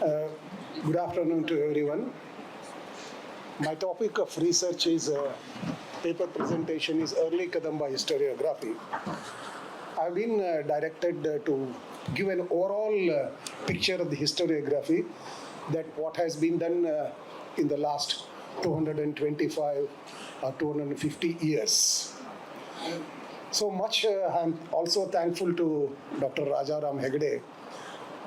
Uh, Good afternoon to everyone. My topic of research is paper presentation is early Kadamba historiography. I've been directed to give an overall picture of the historiography that what has been done in the last 225 or 250 years. So much I'm also thankful to Dr. Rajaram Hegde,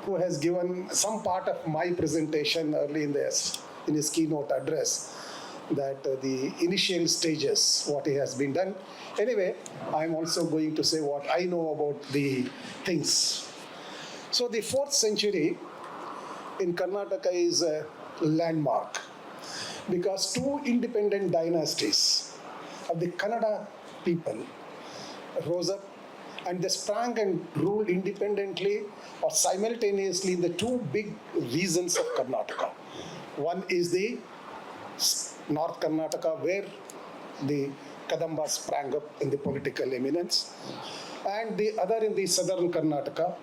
who has given some part of my presentation early in his keynote address, that the initial stages, what he has been done. Anyway, I'm also going to say what I know about the things. So the 4th century in Karnataka is a landmark because two independent dynasties of the Kannada people rose up and they sprang and ruled independently or simultaneously in the two big regions of Karnataka. One is the North Karnataka, where the Kadambas sprang up in the political eminence, and the other in the southern Karnataka,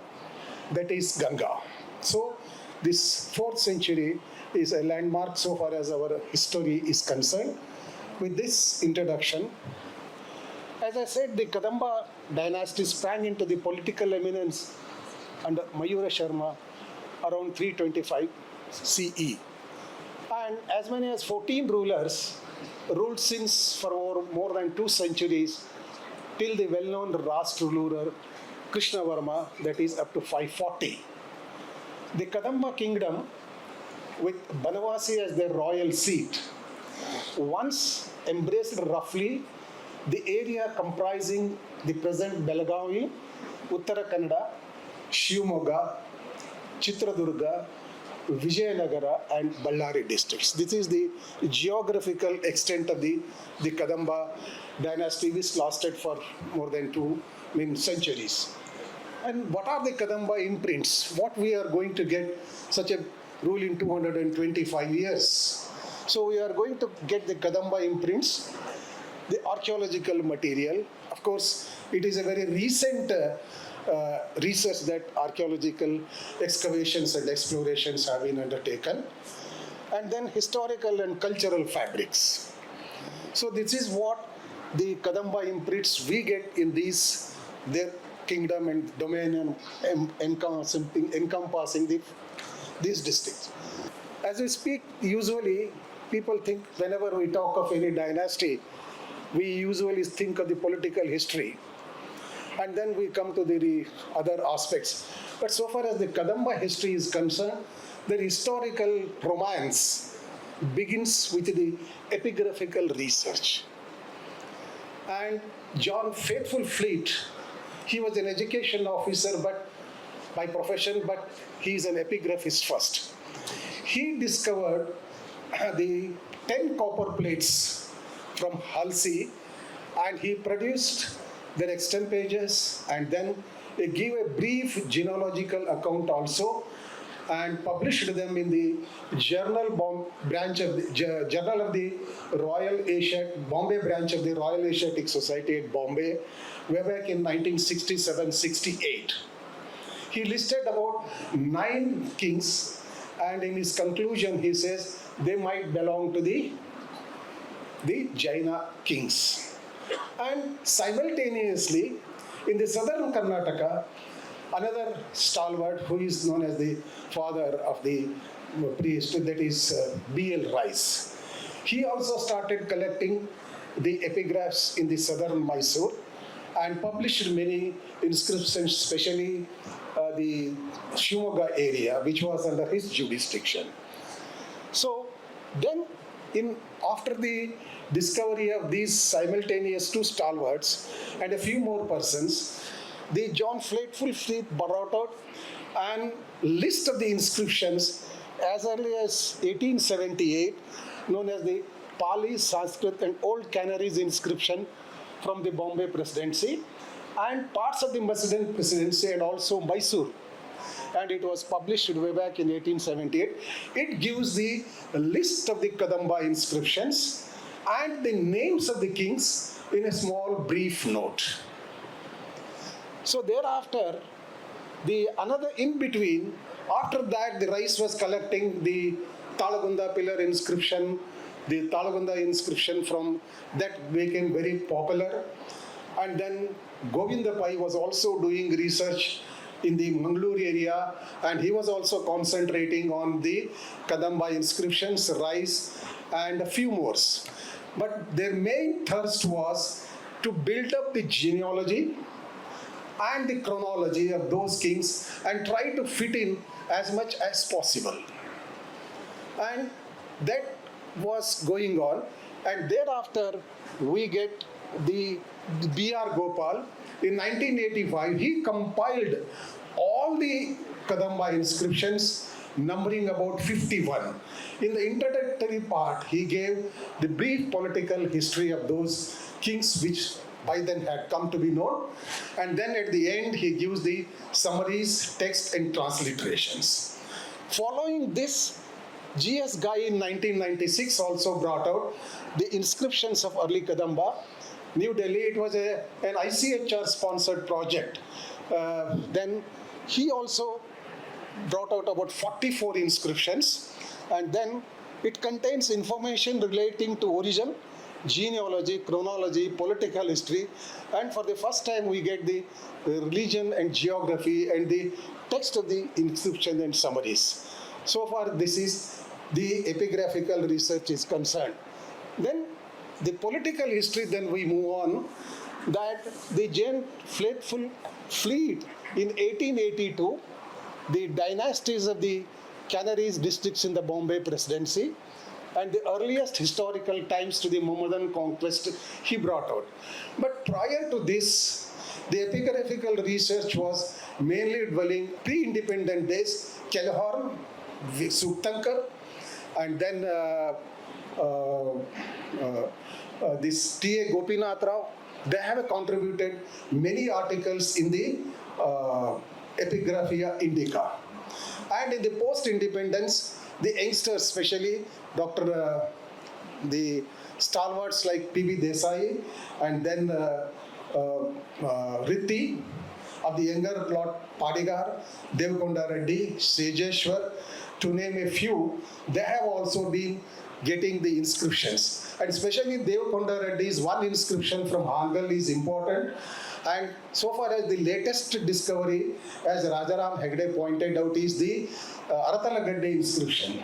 that is Ganga. So this 4th century is a landmark so far as our history is concerned. With this introduction, as I said, the Kadamba dynasty sprang into the political eminence under Mayura Sharma around 325 CE. And as many as 14 rulers ruled since for more than 2 centuries till the well-known last ruler Krishnavarma, that is up to 540. The Kadamba kingdom, with Banavasi as their royal seat, once embraced roughly the area comprising the present Belagavi, Uttara Kannada, Shivamogga, Chitradurga, Vijayanagara and Ballari districts. This is the geographical extent of the Kadamba dynasty, which lasted for more than two centuries. And what are the Kadamba imprints? What we are going to get such a rule in 225 years? So we are going to get the Kadamba imprints, the archaeological material. Of course, it is a very recent research that archaeological excavations and explorations have been undertaken, and then historical and cultural fabrics. So this is what the Kadamba imprints we get in their kingdom and domain and encompassing these districts. As we speak, usually people think whenever we talk of any dynasty, we usually think of the political history, and then we come to the other aspects. But so far as the Kadamba history is concerned, the historical romance begins with the epigraphical research. And John Faithful Fleet, he was an education officer by profession, but he is an epigraphist first. He discovered the 10 copper plates from Halsey, and he produced their extant pages, and then he gave a brief genealogical account also, and published them in the Journal branch of the Journal of the Royal Asiatic Bombay branch of the Royal Asiatic Society at Bombay, way back in 1967-68. He listed about 9 kings, and in his conclusion he says they might belong to the Jaina kings. And simultaneously, in the southern Karnataka, another stalwart who is known as the father of the priest, that is B.L. Rice. He also started collecting the epigraphs in the southern Mysore and published many inscriptions, especially the Shivamogga area, which was under his jurisdiction. So then, after the discovery of these simultaneous two stalwarts and a few more persons, the John Faithful Fleet brought out a list of the inscriptions as early as 1878, known as the Pali, Sanskrit and Old Canaries inscription from the Bombay Presidency and parts of the Macedon Presidency and also Mysore. And it was published way back in 1878. It gives the list of the Kadamba inscriptions and the names of the kings in a small brief note. So thereafter, the another in between After that, the rice was collecting the Talagunda pillar inscription. The Talagunda inscription from that became very popular. And then Govinda Pai was also doing research in the Bengaluru area, and he was also concentrating on the Kadamba inscriptions, rice, and a few more. But their main thirst was to build up the genealogy and the chronology of those kings and try to fit in as much as possible. And that was going on. And thereafter, we get the B.R. Gopal. In 1985, he compiled all the Kadamba inscriptions, numbering about 51. In the introductory part, he gave the brief political history of those kings which by then had come to be known. And then at the end, he gives the summaries, text, and transliterations. Following this, G.S. Guy in 1996 also brought out the inscriptions of early Kadamba. New Delhi, it was an ICHR sponsored project. Then he also brought out about 44 inscriptions, and then it contains information relating to origin, genealogy, chronology, political history, and for the first time we get the religion and geography and the text of the inscription and summaries. So far this is the epigraphical research is concerned. Then the political history, then we move on, that the Jain faithful fleet in 1882, the dynasties of the Canaries districts in the Bombay Presidency, and the earliest historical times to the Mohammedan conquest he brought out. But prior to this, the epigraphical research was mainly dwelling pre-independent days, Kelhorn, Suktankar, and then this T.A. Gopinath Rao. They have contributed many articles in the Epigraphia Indica. And in the post-independence, the youngsters, especially the stalwarts like P.B. Desai, and then Ritti, of the younger lot Padigar, Devkonda Reddy, Sejeshwar, to name a few, they have also been getting the inscriptions. And especially Devkonda Reddy's one inscription from Hangal is important. And so far as the latest discovery, as Rajaram Hegde pointed out, is the Aratalagadde inscription,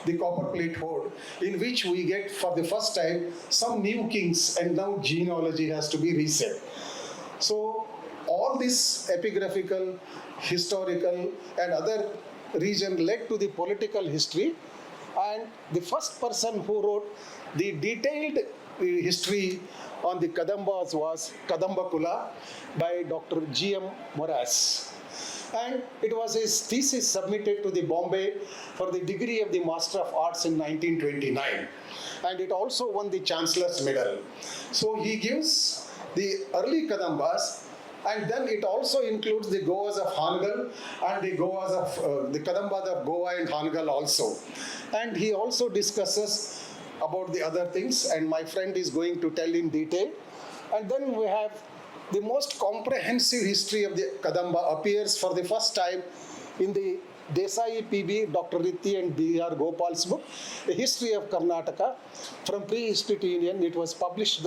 the copper plate hoard, in which we get for the first time some new kings, and now genealogy has to be reset. So all this epigraphical, historical, and other region led to the political history. And the first person who wrote the detailed history on the Kadambas was Kadambakula by Dr. G.M. Moras. And it was his thesis submitted to the Bombay for the degree of the Master of Arts in 1929. And it also won the Chancellor's Medal. So he gives the early Kadambas, and then it also includes the Goas of Hangal and the Goas of the Kadambas of Goa and Hangal also. And he also discusses about the other things, and my friend is going to tell in detail. And then we have the most comprehensive history of the Kadamba appears for the first time in the Desai PB, Dr. Ritti and B.R. Gopal's book, The History of Karnataka, from prehistory to Union. It was published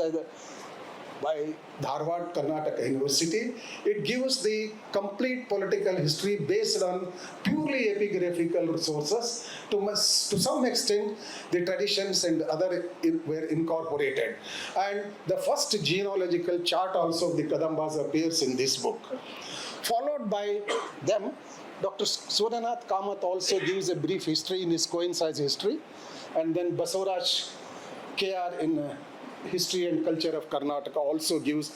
by Dharwad Karnataka University. It gives the complete political history based on purely epigraphical resources. To some extent, the traditions and other were incorporated. And the first genealogical chart also of the Kadambas appears in this book. Followed by them, Dr. Suranath Kamath also gives a brief history in his coincides history. And then Basavaraj K.R. in History and Culture of Karnataka also gives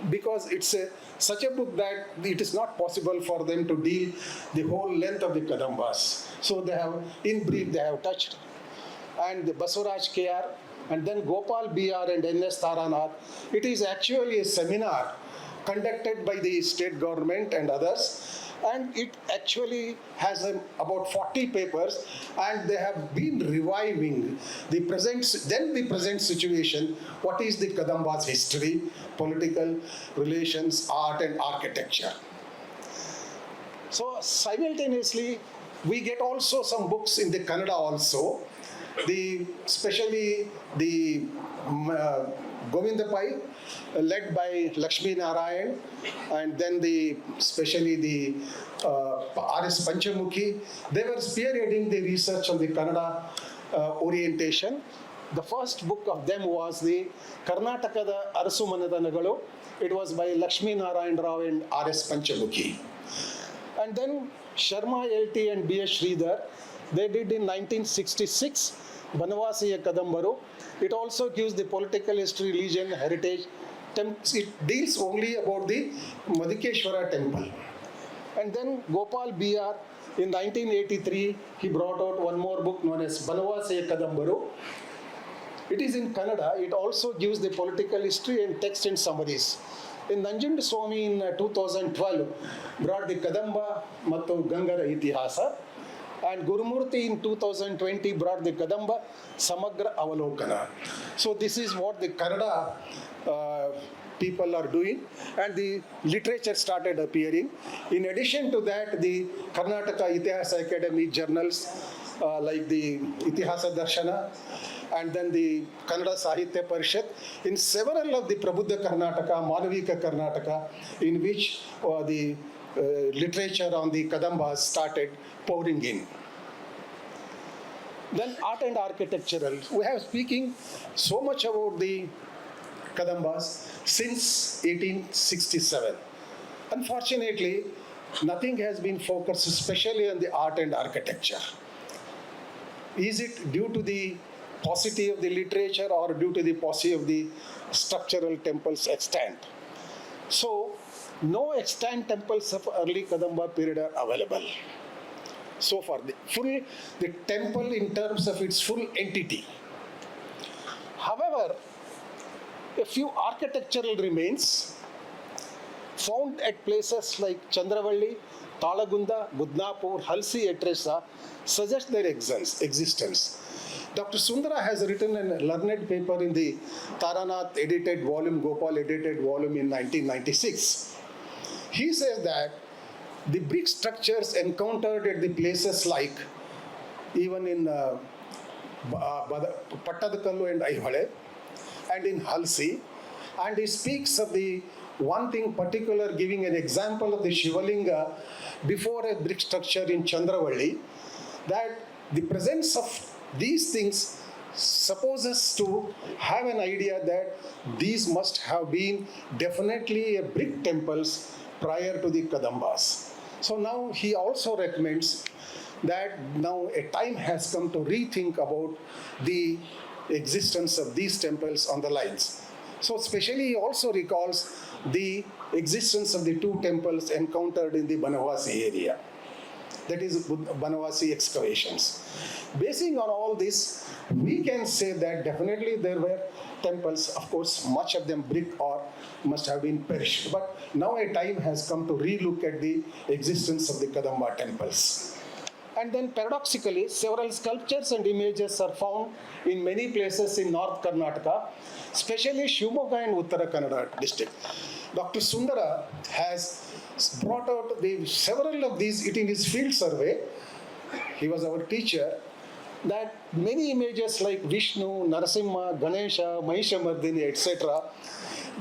because it's such a book that it is not possible for them to deal the whole length of the Kadambas. So they have, in brief, they have touched. And the Basavaraj K.R. and then Gopal B.R. and N.S. Taranath. It is actually a seminar conducted by the state government and others. And it actually has about 40 papers, and they have been reviving the present situation. What is the Kadambas history, political relations, art and architecture? So simultaneously, we get also some books in the Kannada also, especially the Govinda Pai, led by Lakshmi Narayan, and then especially the R.S. Panchamukhi. They were spearheading the research on the Kannada orientation. The first book of them was the Karnatakada Arasu Manadanagalu. It was by Lakshmi Narayan Rao and R.S. Panchamukhi. And then Sharma L.T. and B.S. Sridhar, they did in 1966, Banavasiya Kadambaru. It also gives the political history, religion, heritage. It deals only about the Madhukeshwara temple. And then Gopal B.R. in 1983, he brought out one more book known as Banavasiya Kadambaru. It is in Kannada. It also gives the political history and text and summaries. In Nanjund Swami in 2012 brought the Kadamba Mattu Gangara Itihasa, and Gurumurti in 2020 brought the Kadamba Samagra Avalokana. So this is what the Kannada people are doing, and the literature started appearing. In addition to that, the Karnataka Itihasa Academy journals like the Itihasa Darshana, and then the Kannada Sahitya Parishad, in several of the Prabuddha Karnataka, Malavika Karnataka, in which the literature on the Kadambas started pouring in. Then art and architectural. We have speaking so much about the Kadambas since 1867. Unfortunately, nothing has been focused especially on the art and architecture. Is it due to the paucity of the literature or due to the paucity of the structural temples extant? So, no extant temples of early Kadamba period are available. So far, the temple in terms of its full entity. However, a few architectural remains found at places like Chandravalli, Talagunda, Budnapur, Halsi, etc. suggest their existence. Dr. Sundara has written a learned paper in the Taranath edited volume, Gopal edited volume in 1996. He says that the brick structures encountered at the places like even in Pattadakallu and Aihole and in Halsi, and he speaks of the one thing particular, giving an example of the Shivalinga before a brick structure in Chandravalli, that the presence of these things supposes to have an idea that these must have been definitely a brick temples prior to the Kadambas. So now he also recommends that now a time has come to rethink about the existence of these temples on the lines. So especially he also recalls the existence of the two temples encountered in the Banavasi area, that is Banavasi excavations. Basing on all this, we can say that definitely there were temples, of course, much of them brick or must have been perished. But now a time has come to relook at the existence of the Kadamba temples. And then paradoxically, several sculptures and images are found in many places in North Karnataka, especially Shivamogga and Uttara Kannada district. Dr. Sundara has brought out several of these in his field survey. He was our teacher. That many images like Vishnu, Narasimha, Ganesha, Mahishamardini, etc.,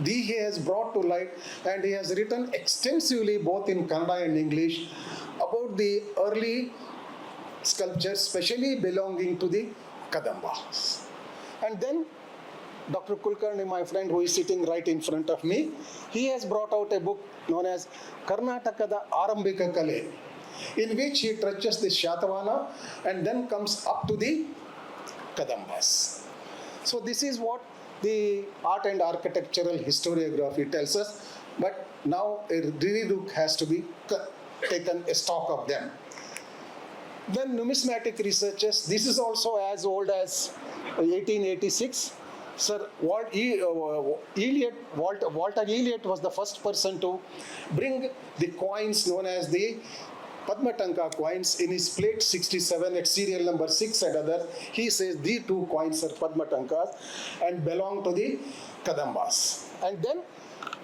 he has brought to light, and he has written extensively both in Kannada and English about the early sculptures, especially belonging to the Kadambas. And then Dr. Kulkarni, my friend who is sitting right in front of me, he has brought out a book known as Karnatakada Arambika Kale, in which he touches the Shatavana and then comes up to the Kadambas. So this is what the art and architectural historiography tells us, but now a relook has to be taken a stock of them. Then numismatic researches, this is also as old as 1886. Sir Walter Elliot was the first person to bring the coins known as the Padmatanka coins in his plate 67 at serial number 6 and others. He says the two coins are Padmatankas and belong to the Kadambas. And then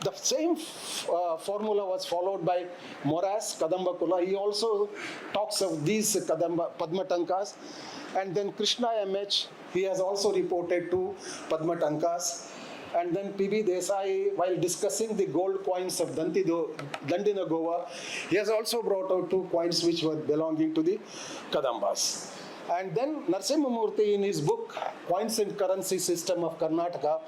The same formula was followed by Moras, Kadamba Kula. He also talks of these Kadamba Padmatankas. And then Krishna M.H., he has also reported two Padmatankas. And then P.B. Desai, while discussing the gold coins of Dandina Goa, he has also brought out two coins which were belonging to the Kadambas. And then Narasimhamurthy, in his book, Coins and Currency System of Karnataka,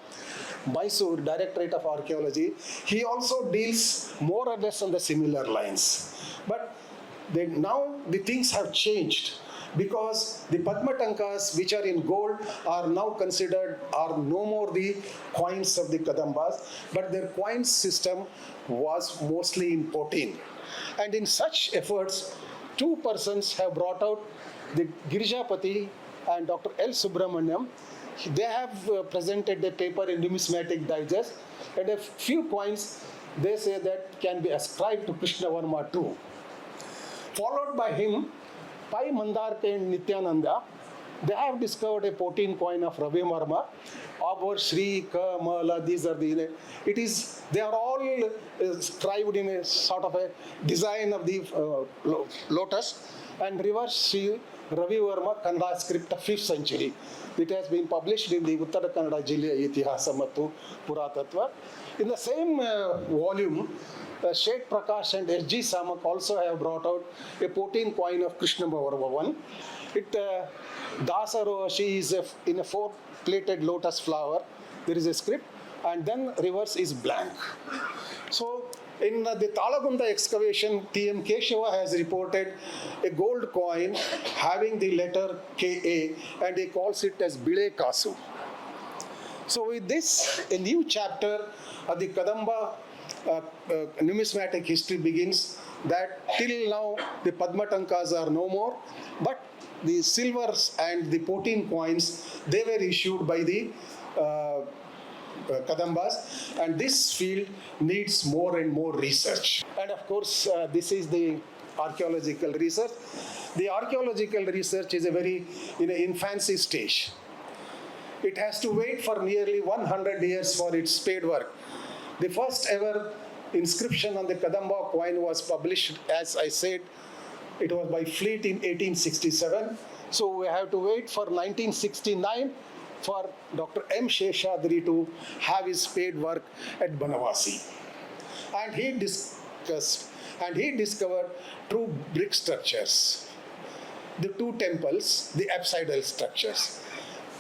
Mysore, Directorate of Archaeology, he also deals more or less on the similar lines. But now the things have changed, because the Padmatankas, which are in gold, are now considered, are no more the coins of the Kadambas, but their coin system was mostly in Potin. And in such efforts, two persons have brought out, the Girjapati and Dr. L. Subramaniam. They have presented a paper in Numismatic Digest, and a few coins they say that can be ascribed to Krishna Varma too. Followed by him, Pai Mandarke and Nityananda, they have discovered a 14 coin of Ravi Varma. Abor, Shri, Ka, Mala, these are the, they are all scribed in a sort of a design of the lotus, and reverse Shri Ravi Varma Kannada script of 5th century. It has been published in the Uttara Kannada Jilya Itihasa Mattu Puratatva. In the same volume, Sheikh Prakash and S.G. Samak also have brought out a 14 coin of Krishna Varma 1. Dasaroshi is in a 4-plated lotus flower. There is a script, and then reverse is blank. So in the Talagunda excavation, T.M. Keshava has reported a gold coin having the letter K.A., and he calls it as Bile Kasu. So with this, a new chapter of the Kadamba numismatic history begins, that till now the Padmatankas are no more, but the silvers and the 14 coins, they were issued by the Kadambas, and this field needs more and more research. And of course, this is the archaeological research. The archaeological research is in an infancy stage. It has to wait for nearly 100 years for its spade work. The first ever inscription on the Kadamba coin was published, as I said, it was by Fleet in 1867. So we have to wait for 1969 for Dr. M. Sheshadri to have his spade work at Banavasi. And he discovered two brick structures, the two temples, the apsidal structures.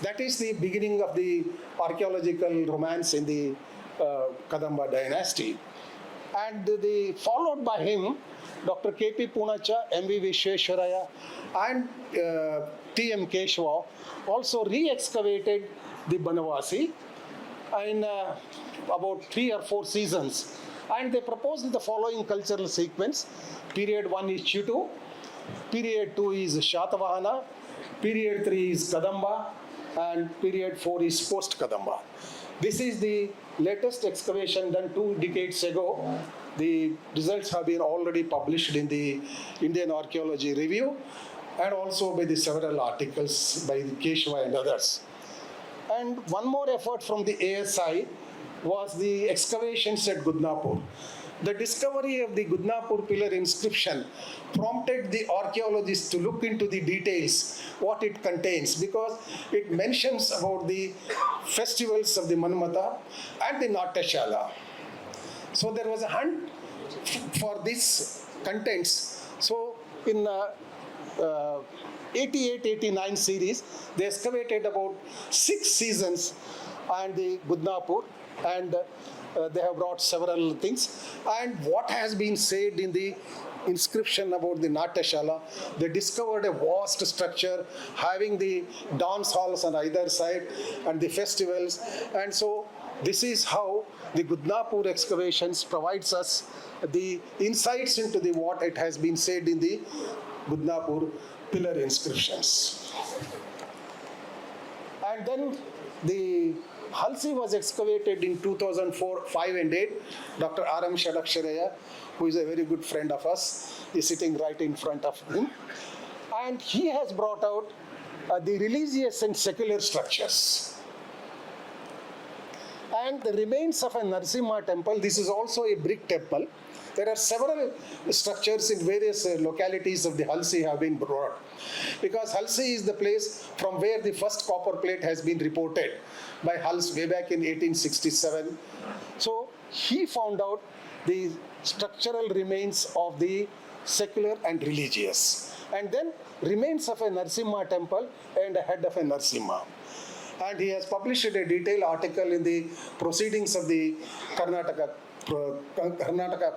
That is the beginning of the archaeological romance in the Kadamba dynasty. And followed by him, Dr. K.P. Punacha, M.V. Vishweshwaraya, and T.M. Keshava also re-excavated the Banavasi in about 3 or 4 seasons. And they proposed the following cultural sequence. Period 1 is Chitu, period 2 is Shatavahana, period 3 is Kadamba, and period 4 is post-Kadamba. This is the latest excavation done 2 decades ago. The results have been already published in the Indian Archaeology Review, and also by the several articles by the Keshava and others. And one more effort from the ASI was the excavations at Gudnapur. The discovery of the Gudnapur pillar inscription prompted the archaeologists to look into the details, what it contains, because it mentions about the festivals of the Manmata and the Natashala. So there was a hunt for these contents. So in 88-89 series, they excavated about 6 seasons and the Gudnapur, and they have brought several things. And what has been said in the inscription about the Natashala, they discovered a vast structure having the dance halls on either side and the festivals. And so this is how the Gudnapur excavations provides us the insights into what it has been said in the Gudnapur pillar inscriptions. And then the Halsi was excavated in 2004, 5 and 8. Dr. R.M. Shadaksharaya, who is a very good friend of us, is sitting right in front of him. And he has brought out the religious and secular structures. And the remains of a Narasimha temple, this is also a brick temple. There are several structures in various localities of the Halsi have been brought. Because Halsi is the place from where the first copper plate has been reported by Hals way back in 1867. So he found out the structural remains of the secular and religious. And then remains of a Narasimha temple and a head of a Narasimha. And he has published a detailed article in the proceedings of the Karnataka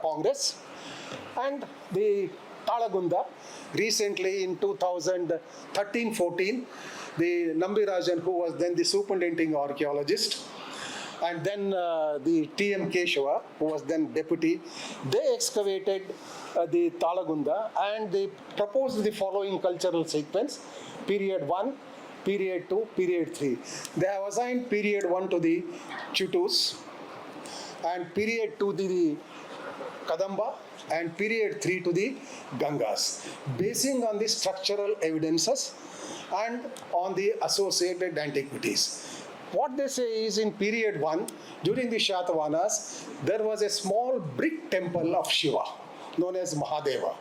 Congress. And the Talagunda, recently in 2013-14, the Nambirajan, who was then the superintending archaeologist, and then the T.M. Keshava, who was then deputy, they excavated the Talagunda and they proposed the following cultural sequence: period 1, period 2, period 3. They have assigned period 1 to the Chutus, and period 2 to the Kadamba, and period 3 to the Gangas, basing on the structural evidences and on the associated antiquities. What they say is, in period 1, during the Shatavahanas, there was a small brick temple of Shiva, known as Mahadeva.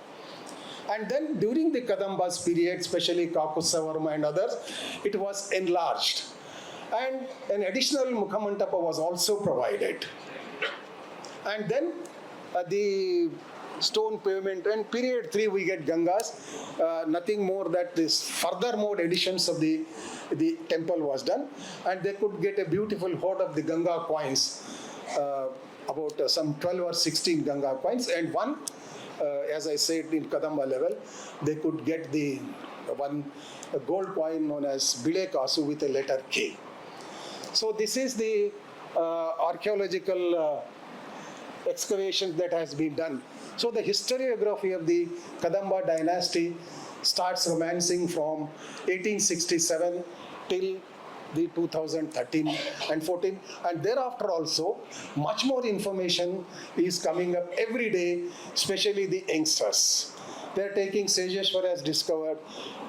And then during the Kadambas period, especially Kakusavarma and others, it was enlarged. And an additional Mukhamantapa was also provided. And then the stone pavement, and period 3 we get Gangas, nothing more that this furthermore additions of the temple was done, and they could get a beautiful hoard of the Ganga coins, about some 12 or 16 Ganga coins, and one, as I said, in Kadamba level, they could get the one gold coin known as Bile Kasu with a letter K. So this is the archaeological excavation that has been done. So the historiography of the Kadamba dynasty starts romancing from 1867 till the 2013 and 14, and thereafter also much more information is coming up every day, especially the youngsters. They are taking Sejeshwar has discovered,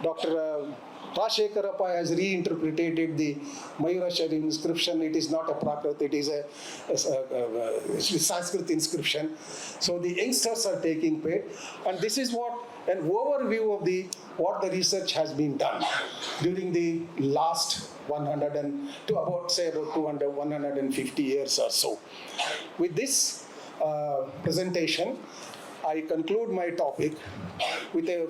Dr. Rajshekarappa has reinterpreted the Mayurashar inscription. It is not a Prakrit, it is a Sanskrit inscription. So the youngsters are taking part, and this is what an overview of what the research has been done during the last 100 and to about 200, 150 years or so. With this presentation, I conclude my topic with a